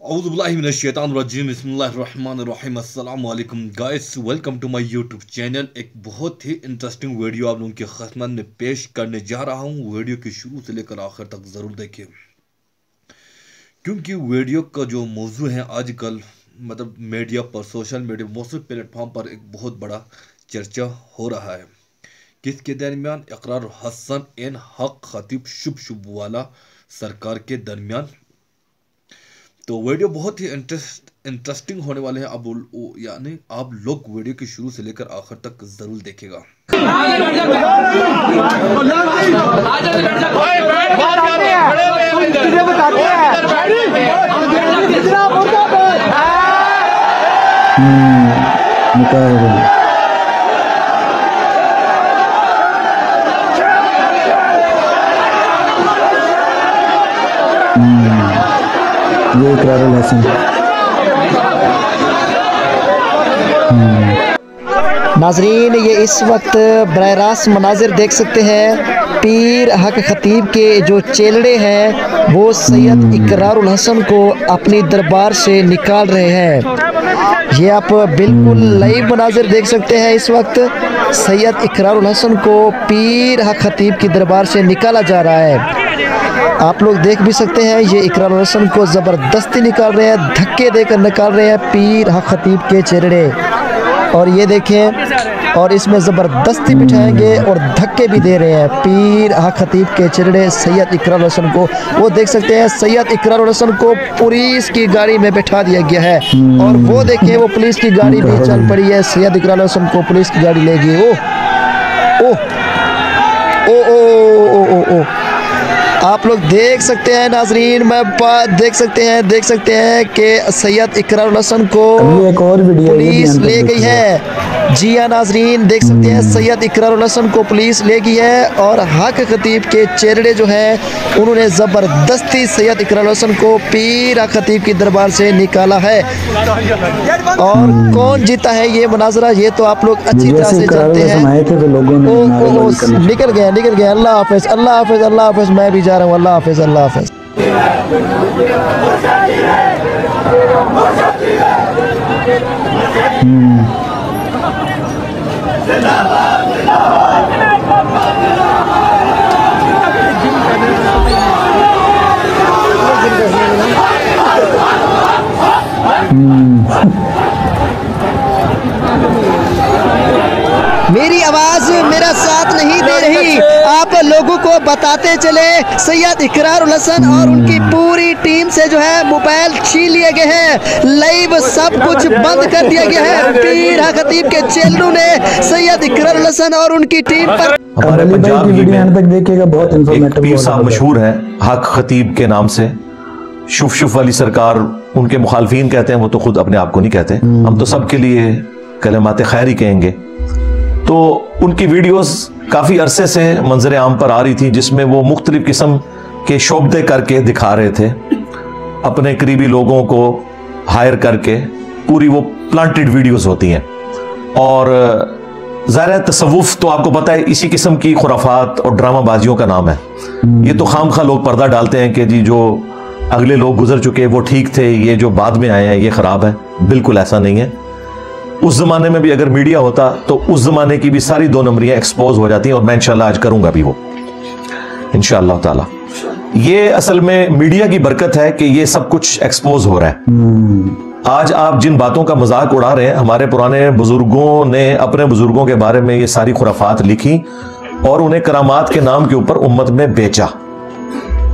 औज़ुबिल्लाहिमिनश्शैतानिर्रजीम बिस्मिल्लाहिर्रहमानिर्रहीम अस्सलाम वालेकुम guys, welcome to my YouTube channel. एक बहुत ही इंटरेस्टिंग वीडियो आप लोगों की खिदमत में पेश करने जा रहा हूं। वीडियो की शुरू से लेकर आखिर तक ज़रूर देखिए, क्योंकि वीडियो का जो मौजू है आजकल मीडिया पर, सोशल मीडिया मुख्तलिफ प्लेटफॉर्म पर एक बहुत बड़ा चर्चा हो रहा है। किसके दरमियान? इकरार हसन एन हक खतीब शुभ वाला सरकार के दरमियान। तो वीडियो बहुत ही इंटरेस्टिंग होने वाले हैं। यानी आप लोग वीडियो की शुरू से लेकर आखिर तक जरूर देखेगा। ये इकरारुल हसन। नाजरीन, ये इस वक्त बराह रास्त मनाजिर देख सकते हैं। पीर हक खतीब के जो चेलड़े हैं वो सैयद इकरारुल हसन को अपनी दरबार से निकाल रहे हैं। ये आप बिल्कुल लाइव मनाजिर देख सकते हैं। इस वक्त सैयद इकरारुल हसन को पीर हक खतीब की दरबार से निकाला जा रहा है। आप लोग देख भी सकते हैं, ये इकरारुल हसन को ज़बरदस्ती निकाल रहे हैं, धक्के देकर निकाल रहे हैं पीर हक खतीब के चेहरे। और ये देखें, और इसमें ज़बरदस्ती बिठाएंगे और धक्के भी दे रहे हैं पीर हक खतीब के चेहरे सैयद इकरारुल हसन को। वो देख सकते हैं, सैयद इकरारुल हसन को पुलिस की गाड़ी में बैठा दिया गया है। और वो देखें, वो पुलिस की गाड़ी भी चल पड़ी है। सैयद इकरारुल हसन को पुलिस की गाड़ी ले गई। ओ ओ ओ ओ ओ ओ, आप लोग देख सकते हैं नाजरीन, देख सकते हैं कि सैयद इकरारुल हसन को पुलिस ले गई है। जी हाँ नाजरीन, देख सकते हैं सैयद इकरारुल हसन को पुलिस ले गई है। और हक खतीब के चेहरे जो हैं उन्होंने ज़बरदस्ती सैयद इकरारुल हसन को पीर हक खतीब की दरबार से निकाला है। और कौन जीता है ये मुनाजरा, ये तो आप लोग अच्छी तरह से जानते हैं। निकल गया। अल्लाह हाफिज़, अल्लाह हाफिज़, अल्लाह हाफिज़। मैं भी जा रहा हूँ। अल्लाह हाफिज़, अल्लाह हाफिज़। मेरी आवाज़ मेरा साथ नहीं दे रही। आप लोगों को बताते चले, सैयद इकरारुल हसन और उनकी पूरी टीम से जो है मोबाइल छीन लिए गए हैं। लाइव सब कुछ बंद कर दिया गया है। पीर हक खतीब के चेलों ने सैयद इकरारुल हसन और उनकी टीम पर हमारे पंजाब में एक पीर साहब मशहूर हैं हक खतीब के नाम से, शुफ वाली सरकार। उनके मुखालफीन कहते हैं, वो तो खुद अपने आप को नहीं कहते। हम तो सबके लिए कलमात खैर ही कहेंगे। तो उनकी वीडियोस काफ़ी अरसे से मंजर आम पर आ रही थी, जिसमें वो मुख्तलिफ किस्म के शोबदे करके दिखा रहे थे, अपने करीबी लोगों को हायर करके। पूरी वो प्लांटेड वीडियोस होती हैं। और ज़ाहिर तसव्वुफ तो आपको पता है इसी किस्म की खुराफात और ड्रामाबाजियों का नाम है। ये तो खामखा लोग पर्दा डालते हैं कि जी जो अगले लोग गुजर चुके वो ठीक थे, ये जो बाद में आए हैं ये ख़राब है। बिल्कुल ऐसा नहीं है। उस जमाने में भी अगर मीडिया होता तो उस जमाने की भी सारी दो नंबरियां एक्सपोज हो जाती हैं। और मैं इंशाल्लाह आज करूंगा भी वो, इंशाल्लाह ताला। ये असल में मीडिया की बरकत है कि ये सब कुछ एक्सपोज हो रहा है। आज आप जिन बातों का मजाक उड़ा रहे हैं, हमारे पुराने बुजुर्गों ने अपने बुजुर्गों के बारे में ये सारी खुराफात लिखी और उन्हें करामात के नाम के ऊपर उम्मत में बेचा।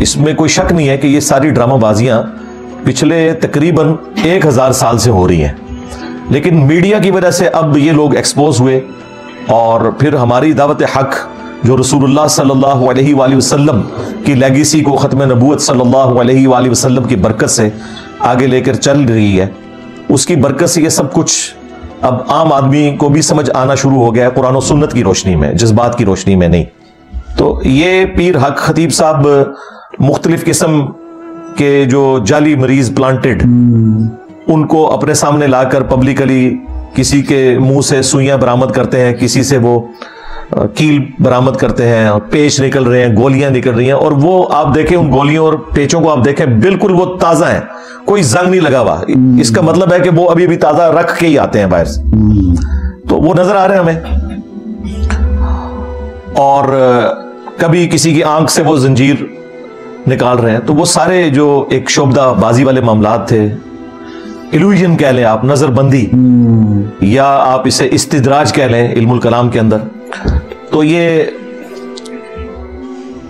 इसमें कोई शक नहीं है कि ये सारी ड्रामाबाजियां पिछले तकरीबन 1000 साल से हो रही हैं। लेकिन मीडिया की वजह से अब ये लोग एक्सपोज हुए। और फिर हमारी दावत हक जो रसूलुल्लाह सल्लल्लाहु अलैहि वसल्लम की लेगेसी को, ख़त्म नबूवत सल्लल्लाहु अलैहि वसल्लम की बरकत से आगे लेकर चल रही है, उसकी बरकत से ये सब कुछ अब आम आदमी को भी समझ आना शुरू हो गया है, कुरान और सुन्नत की रोशनी में, जज्बात की रोशनी में नहीं। तो ये पीर हक खतीब साहब मुख्तलिफ किस्म के जो जाली मरीज प्लांटेड, उनको अपने सामने लाकर पब्लिकली किसी के मुंह से सुइयां बरामद करते हैं, किसी से वो कील बरामद करते हैं, पेच निकल रहे हैं, गोलियां निकल रही हैं। और वो आप देखें, उन गोलियों और पेचों को आप देखें, बिल्कुल वो ताज़ा हैं, कोई जंग नहीं लगा हुआ। इसका मतलब है कि वो अभी अभी ताजा रख के ही आते हैं बाहर से, तो वो नजर आ रहे हैं हमें। और कभी किसी की आंख से वो जंजीर निकाल रहे हैं, तो वो सारे जो एक शोबदाबाजी वाले मामलात थे, इल्यूजन कह लें आप, नजरबंदी, या आप इसे इस्तिदराज कह लें इल्मुल कलाम के अंदर, तो ये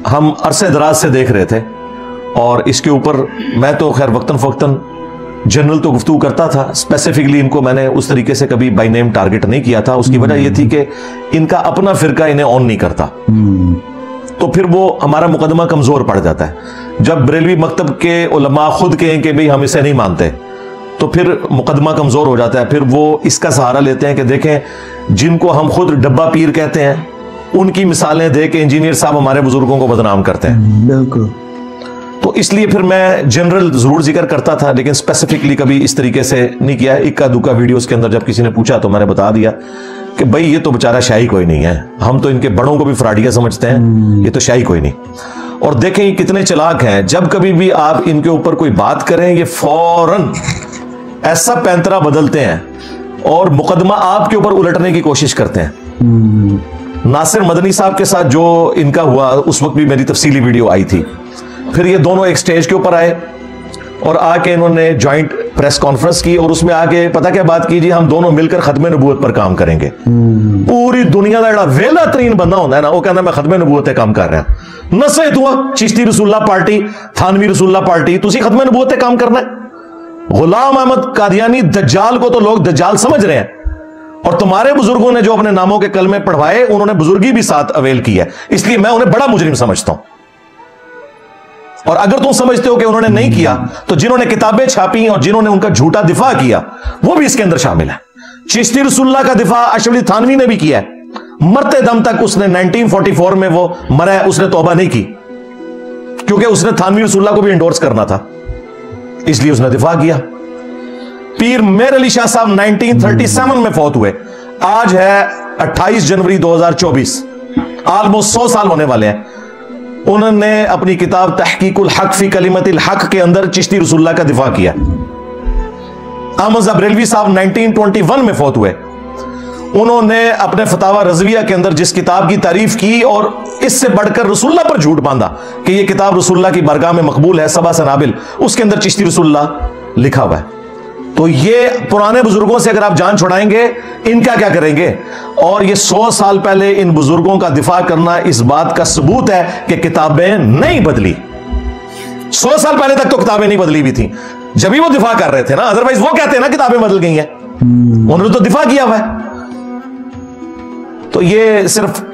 हम अरसे दराज से देख रहे थे। और इसके ऊपर मैं तो खैर वक्तन फवक्तन जनरल तो गुफ्तगू करता था, स्पेसिफिकली इनको मैंने उस तरीके से कभी बाय नेम टारगेट नहीं किया था। उसकी वजह यह थी कि इनका अपना फिरका इन्हें ऑन नहीं करता, तो फिर वो हमारा मुकदमा कमजोर पड़ जाता है। जब बरेलवी मकतब के उलमा खुद कहें कि भाई हम इसे नहीं मानते, तो फिर मुकदमा कमजोर हो जाता है। फिर वो इसका सहारा लेते हैं कि देखें जिनको हम खुद डब्बा पीर कहते हैं, उनकी मिसालें दे के इंजीनियर साहब हमारे बुजुर्गों को बदनाम करते हैं। बिल्कुल। तो इसलिए फिर मैं जनरल जरूर जिक्र करता था, लेकिन स्पेसिफिकली कभी इस तरीके से नहीं किया। इक्का दुक्का वीडियोस के अंदर जब किसी ने पूछा तो मैंने बता दिया कि भाई ये तो बेचारा शाही कोई नहीं है, हम तो इनके बड़ों को भी फ्राडिया समझते हैं, ये तो शाही कोई नहीं। और देखें ये कितने चालाक हैं, जब कभी भी आप इनके ऊपर कोई बात करें ये फौरन ऐसा पैंतरा बदलते हैं और मुकदमा आपके ऊपर उलटने की कोशिश करते हैं। नासिर मदनी साहब के साथ जो इनका हुआ, उस वक्त भी मेरी तफसीली वीडियो आई थी। फिर ये दोनों एक स्टेज के ऊपर आए और आके इन्होंने ज्वाइंट प्रेस कॉन्फ्रेंस की और उसमें आके पता क्या बात की, जी हम दोनों मिलकर खत्मे नबूवत पर काम करेंगे। पूरी दुनिया का जड़ा वेला तरीन बंदा होता है ना, वो कहता मैं खत्मे नबूवत पे काम कर रहा हूं। नसे हुआ चिश्ती रसूल्ला पार्टी, थानवी रसूल्ला पार्टी, तुसी खत्मे नबूवत पे काम करना है। गुलाम अहमद कादियानी दज्जाल को तो लोग दज्जाल समझ रहे हैं, और तुम्हारे बुजुर्गों ने जो अपने नामों के कलमे पढ़वाए उन्होंने बुजुर्गी भी साथ अवेल की है, इसलिए मैं उन्हें बड़ा मुजरिम समझता हूं। और अगर तुम समझते हो कि उन्होंने नहीं किया, तो जिन्होंने किताबें छापी और जिन्होंने उनका झूठा दिफा किया वो भी इसके अंदर शामिल है। चिश्ती रसूल्ला का दिफा अशरफ अली थानवी ने भी किया है, मरते दम तक उसने 1944 में वो मरा है, उसने तौबा नहीं की, क्योंकि उसने थानवी रसूल्ला को भी इंडोर्स करना था, इसलिए उसने दिफा किया। पीर मेर अली शाह साहब 1937 में फौत हुए, आज है 28 जनवरी 2024, ऑलमोस्ट 100 साल होने वाले हैं। उन्होंने अपनी किताब तहकीकुल हक फी कलिमतिल हक के अंदर चिश्ती रसूल्ला का दिफा किया। अहमद बरेलवी साहब 1921 में फौत हुए, उन्होंने अपने फतावा रजविया के अंदर जिस किताब की तारीफ की और इससे बढ़कर रसूल्ला पर झूठ बांधा कि यह किताब रसूल्ला की बारगाह में मकबूल है, सबा सनाबिल, उसके अंदर चिश्ती रसूल्ला लिखा हुआ है। तो ये पुराने बुजुर्गों से अगर आप जान छुड़ाएंगे, इनका क्या करेंगे? और ये 100 साल पहले इन बुजुर्गों का दिफा करना इस बात का सबूत है कि किताबें नहीं बदली। 100 साल पहले तक तो किताबें नहीं बदली भी थी, जब भी वो दिफा कर रहे थे ना, अदरवाइज वो कहते हैं ना किताबें बदल गई हैं, उन्होंने तो दिफा किया हुआ है। तो ये सिर्फ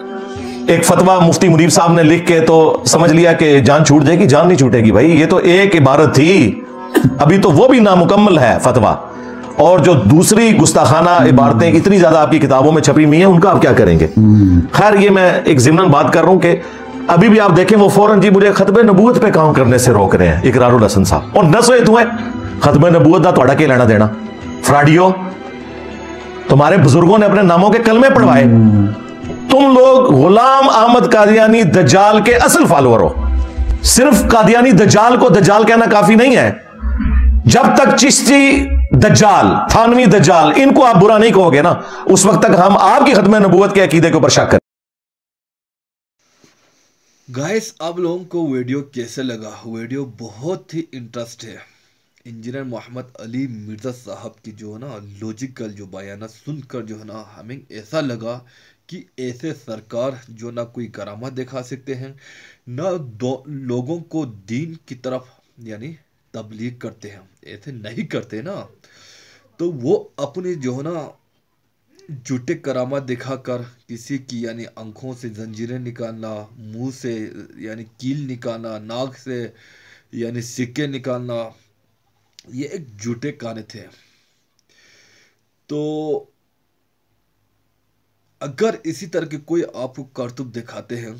एक फतवा मुफ्ती मुनीब साहब ने लिख के तो समझ लिया कि जान छूट जाएगी, जान नहीं छूटेगी भाई, ये तो एक इबारत थी, अभी तो वो भी नामुकम्मल है फतवा। और जो दूसरी गुस्ताखाना इबारतें इतनी ज्यादा आपकी किताबों में छपी हुई हैं, उनका आप क्या करेंगे? खैर ये मैं एक ज़िम्नन बात कर रहा हूं कि अभी भी आप देखें वो फौरन जी मुझे खत्मे नबूवत पे काम करने से रोक रहे हैं, इकरारुल हसन साहब, और न सोए तुम्हें खत्मे नबूवत का थोड़ा के लेना देना? फ्राडियो, तुम्हारे बुजुर्गों ने अपने नामों के कलमे पढ़वाए, तुम लोग गुलाम अहमद कादियानी दज्जाल के असल फॉलोअर हो। सिर्फ कादियानी दज्जाल को दज्जाल कहना काफी नहीं है, जब तक चिश्ती दज्जाल, थानवी दज्जाल, इनको आप बुरा नहीं कहोगे ना, उस वक्त तक हम आपकी खत्मे नबूवत के अकीदे के ऊपर शक करें। गाइस, आप लोगों को वीडियो कैसे लगा? वीडियो बहुत ही इंटरेस्ट है। इंजीनियर मोहम्मद अली मिर्जा साहब की जो है ना लॉजिकल जो बयान सुनकर जो है ना हमें ऐसा लगा कि ऐसे सरकार जो ना कोई करामात दिखा सकते हैं, ना लोगों को दीन की तरफ यानी तबलीग करते हैं, ऐसे नहीं करते ना, तो वो अपनी जो है ना झूठे करामात दिखाकर किसी की यानी आंखों से जंजीरें निकालना, मुंह से यानी कील निकालना, नाक से यानी सिक्के निकालना, ये एक झूठे गाने थे। तो अगर इसी तरह के कोई आपको करतूत दिखाते हैं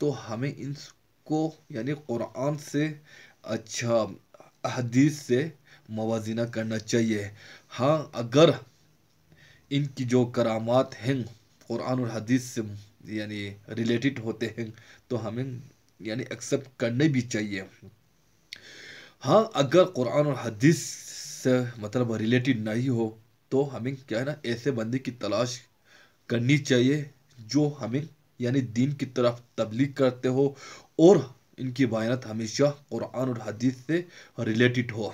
तो हमें इनको यानी कुरान से अच्छा हदीस से मवाजिना करना चाहिए। हाँ, अगर इनकी जो करामात हैं कुरान और हदीस से यानी रिलेटेड होते हैं तो हमें यानी एक्सेप्ट करने भी चाहिए। हाँ, अगर कुरान और हदीस से मतलब रिलेटेड नहीं हो तो हमें क्या है ना, ऐसे बंदे की तलाश करनी चाहिए जो हमें यानी दीन की तरफ तबलीग करते हो और इनकी बयानत हमेशा कुरान और हदीस से रिलेटेड हो।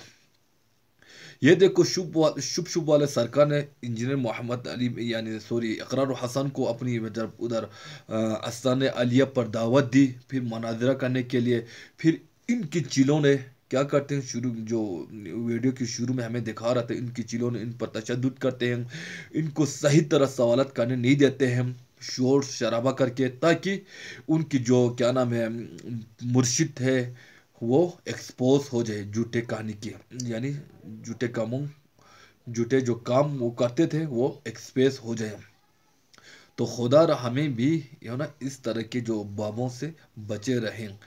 ये देखो, शुभ वाले सरकार ने इंजीनियर मोहम्मद अली यानी सॉरी इकरार हसन को अपनी जब उधर आस्ताने आलिया पर दावत दी, फिर मनाजरा करने के लिए। फिर इनकी चिलों ने क्या करते हैं, शुरू जो वीडियो की शुरू में हमें दिखा रहा था, इनकी चिलों ने इन पर तशद्दुद करते हैं, इनको सही तरह सवालत करने नहीं देते हैं, शोर शराबा करके, ताकि उनकी जो क्या नाम है मुर्शिद है वो एक्सपोज हो जाए झूठे कहानी की, यानी झूठे कामों झूठे जो काम वो करते थे वो एक्सपोज हो जाए। तो खुदा हमें भी ना इस तरह के जो बाबों से बचे रहें।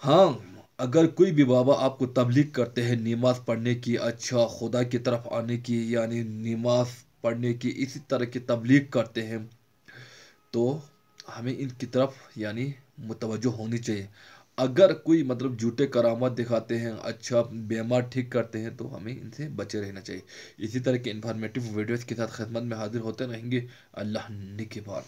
हाँ, अगर कोई भी बाबा आपको तबलीग करते हैं नमाज पढ़ने की, अच्छा खुदा की तरफ आने की, यानी नमाज पढ़ने की, इसी तरह की तबलीग करते हैं, तो हमें इनकी तरफ यानी मुतवज्जो होनी चाहिए। अगर कोई मतलब झूठे करामात दिखाते हैं, अच्छा बीमार ठीक करते हैं, तो हमें इनसे बचे रहना चाहिए। इसी तरह के इन्फॉर्मेटिव वीडियोस के साथ खिदमत में हाजिर होते रहेंगे। अल्लाह निगहबान।